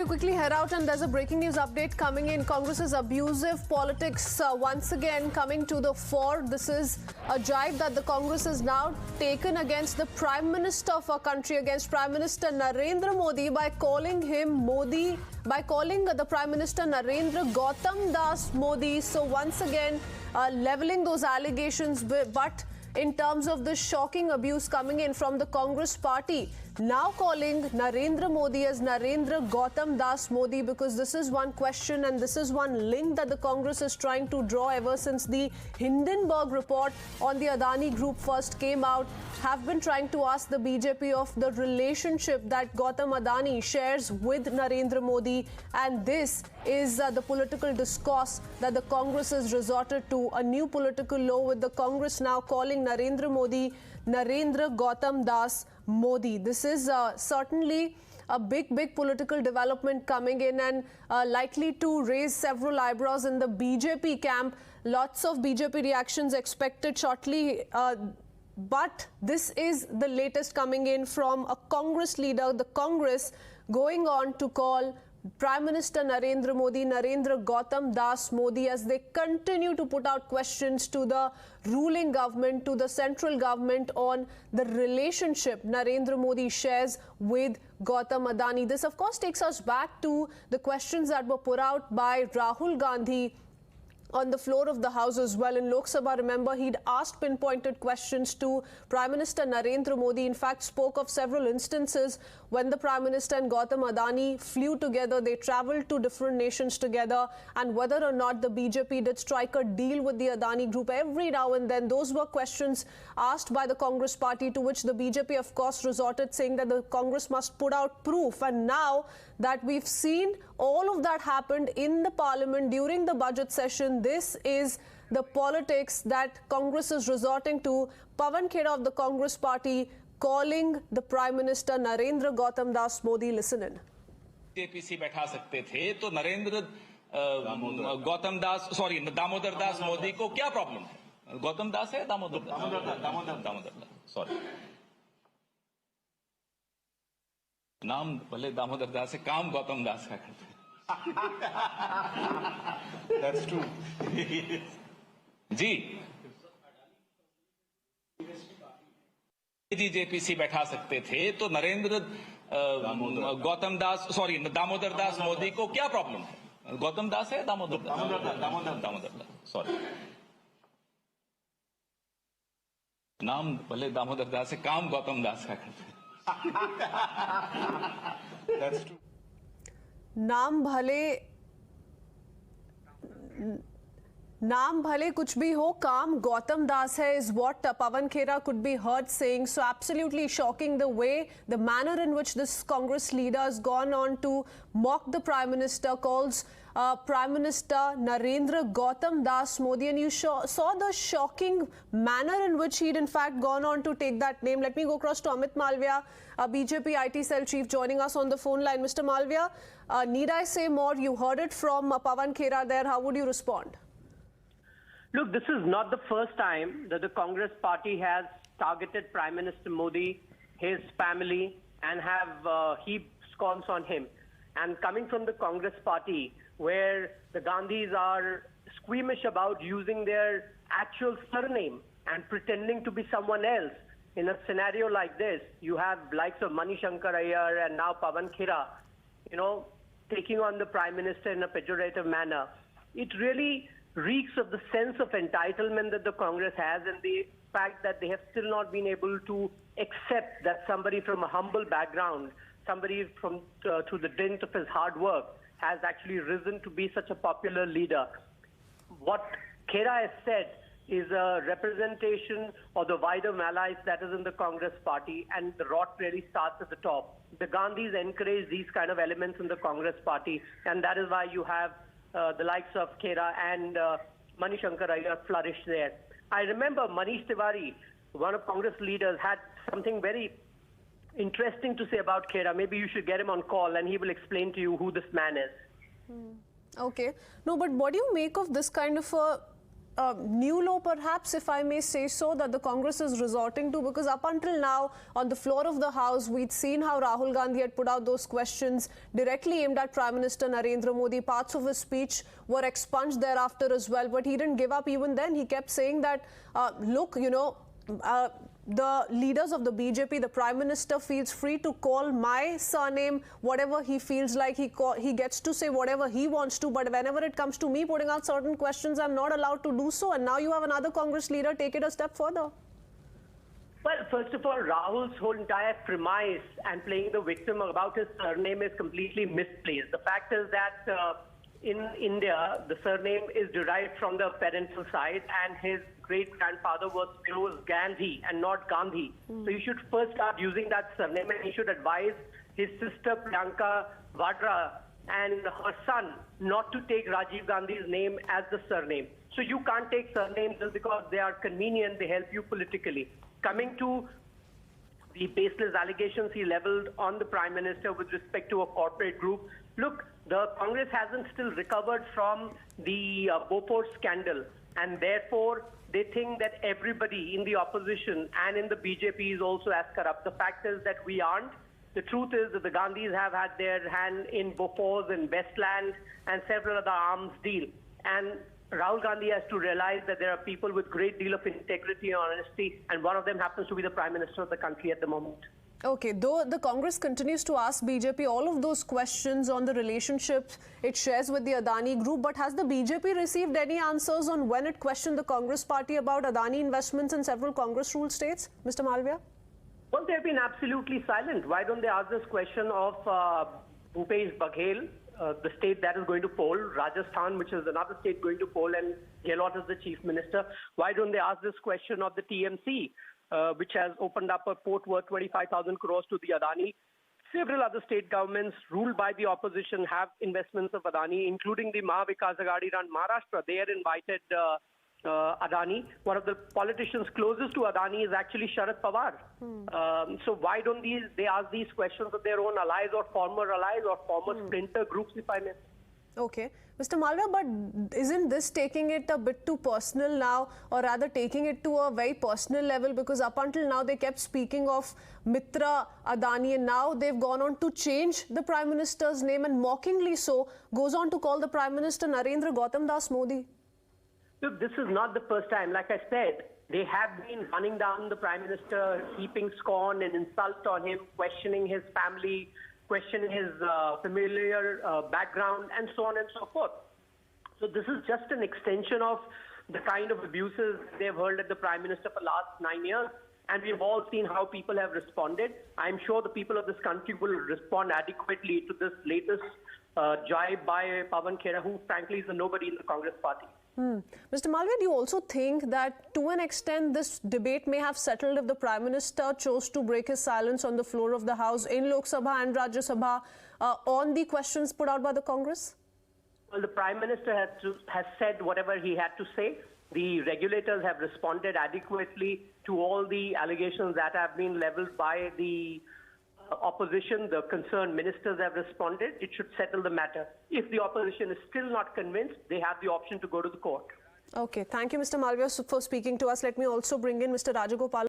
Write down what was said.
To quickly head out, and there's a breaking news update coming in. Congress's abusive politics once again coming to the fore. This is a jibe that the Congress has now taken against the Prime Minister of our country, against Prime Minister Narendra Modi, by calling him Modi, by calling the Prime Minister Narendra Gautam Das Modi. So once again, leveling those allegations, but in terms of the shocking abuse coming in from the Congress party, now calling Narendra Modi as Narendra Gautam Das Modi, because this is one question and this is one link that the Congress is trying to draw ever since the Hindenburg report on the Adani group first came out. Have been trying to ask the BJP of the relationship that Gautam Adani shares with Narendra Modi, and this is the political discourse that the Congress has resorted to, a new political law with the Congress now calling Narendra Modi Narendra Gautam Das Modi. This is certainly a big political development coming in, and likely to raise several eyebrows in the BJP camp. Lots of BJP reactions expected shortly. But this is the latest coming in from a Congress leader, the Congress going on to call Prime Minister Narendra Modi Narendra Gautam Das Modi, as they continue to put out questions to the ruling government, to the central government, on the relationship Narendra Modi shares with Gautam Adani. This of course takes us back to the questions that were put out by Rahul Gandhi on the floor of the House as well. In Lok Sabha, remember, he'd asked pinpointed questions to Prime Minister Narendra Modi. In fact, spoke of several instances when the Prime Minister and Gautam Adani flew together, they travelled to different nations together, and whether or not the BJP did strike a deal with the Adani group every now and then. Those were questions asked by the Congress party, to which the BJP of course resorted, saying that the Congress must put out proof. And now that we've seen all of that happened in the Parliament during the budget session, this is the politics that Congress is resorting to. Pawan Khera of the Congress party calling the Prime Minister Narendra Gautam Das Modi. Listen in. JPC बैठा सकते थे तो नरेंद्र गौतम दास दामोदर दास मोदी को क्या problem है? गौतम दास है Damodar Das sorry, नाम भले दामोदर दास है, काम गौतम दास का करते हैं. That's true. जी जेपीसी बैठा सकते थे तो नरेंद्र दामोदर दास मोदी को क्या प्रॉब्लम है? गौतम दास है दामोदर दास सॉरी, नाम भले दामोदर दास है, काम गौतम दास का करते हैं. That's true. नाम भले कुछ भी हो, काम गौतम दास है, is what Pawan Khera could be heard saying. So absolutely shocking, the way, the manner in which this Congress leader has gone on to mock the Prime Minister, calls Prime Minister Narendra Gautam Das Modi, and you saw the shocking manner in which he'd in fact gone on to take that name. Let me go across to Amit Malviya, BJP IT cell chief, joining us on the phone line. Mr. Malviya, need I say more? You heard it from Pawan Khera there. How would you respond? Look, this is not the first time that the Congress party has targeted Prime Minister Modi, his family, and have heaped scorns on him. And coming from the Congress party, where the Gandhis are squeamish about using their actual surname and pretending to be someone else, in a scenario like this, you have likes of Mani Shankar Iyer and now Pawan Khera, taking on the Prime Minister in a pejorative manner. It really reeks of the sense of entitlement that the Congress has, and the fact that they have still not been able to accept that somebody from a humble background, somebody from through the dint of his hard work, has actually risen to be such a popular leader. What Khera has said is a representation of the wider malaise that is in the Congress party, and the rot really starts at the top. The Gandhis encourage these kind of elements in the Congress party, and that is why you have the likes of Khera and Mani Shankar Iyer flourish there. I remember Manish Tiwari, one of Congress leaders, had something very interesting to say about Khera. Maybe you should get him on call and he will explain to you who this man is. Okay. No, but what do you make of this kind of a new law perhaps, if I may say so, that the Congress is resorting to? Because up until now, on the floor of the House, we'd seen how Rahul Gandhi had put out those questions directly aimed at Prime Minister Narendra Modi. Parts of his speech were expunged thereafter as well, but he didn't give up even then. He kept saying that, look, you know, the leaders of the BJP, the Prime Minister feels free to call my surname whatever he feels like. He gets to say whatever he wants to, but whenever it comes to me putting out certain questions, I'm not allowed to do so. And now you have another Congress leader take it a step further. Well, first of all, Rahul's whole entire premise and playing the victim about his surname is completely misplaced. The fact is that in India, the surname is derived from the parental side, and his great-grandfather was Gandhi and not Gandhi. So you should first start using that surname, and he should advise his sister Priyanka Vadra and her son not to take Rajiv Gandhi's name as the surname. So you can't take surnames just because they are convenient, they help you politically. Coming to the baseless allegations he leveled on the Prime Minister with respect to a corporate group, look, the Congress hasn't still recovered from the Bofors scandal, and therefore they think that everybody in the opposition and in the BJP is also as corrupt. The fact is that we aren't. The truth is that the Gandhis have had their hand in Bofors, in Westland, and several other arms deal. And Rahul Gandhi has to realize that there are people with great deal of integrity and honesty, and one of them happens to be the Prime Minister of the country at the moment. Okay, though the Congress continues to ask BJP all of those questions on the relationships it shares with the Adani group, but has the BJP received any answers on when it questioned the Congress party about Adani investments in several Congress ruled states? Mr. Malviya? Well, they've been absolutely silent. Why don't they ask this question of Bhupesh Baghel, the state that is going to poll, Rajasthan, which is another state going to poll, and Gehlot is the chief minister? Why don't they ask this question of the TMC? Which has opened up a port worth 25,000 crores to the Adani. Several other state governments ruled by the opposition have investments of Adani, including the Maha Vikas Aghadi run Maharashtra. They had invited Adani. One of the politicians closest to Adani is actually Sharad Pawar. So why don't they ask these questions of their own allies or former splinter groups, if I may? Okay. Mr. Malviya, but isn't this taking it a bit too personal now, or rather taking it to a very personal level? Because up until now they kept speaking of Mitra Adani, and now they've gone on to change the Prime Minister's name, and mockingly so goes on to call the Prime Minister Narendra Gautam Das Modi. Look, this is not the first time. Like I said, they have been running down the Prime Minister, heaping scorn and insult on him, questioning his family, questioning his familiar background, and so on and so forth. So this is just an extension of the kind of abuses they've hurled at the Prime Minister for the last 9 years. And we've all seen how people have responded. I'm sure the people of this country will respond adequately to this latest jibe by Pawan Khera, who frankly is a nobody in the Congress party. Mr. Malviya, do you also think that to an extent this debate may have settled if the Prime Minister chose to break his silence on the floor of the House in Lok Sabha and Rajya Sabha on the questions put out by the Congress? Well, the Prime Minister has said whatever he had to say. The regulators have responded adequately to all the allegations that have been leveled by the opposition. The concerned ministers have responded. It should settle the matter. If the opposition is still not convinced, they have the option to go to the court. Okay, thank you, Mr. Malviya, for speaking to us. Let me also bring in Mr. Rajagopal.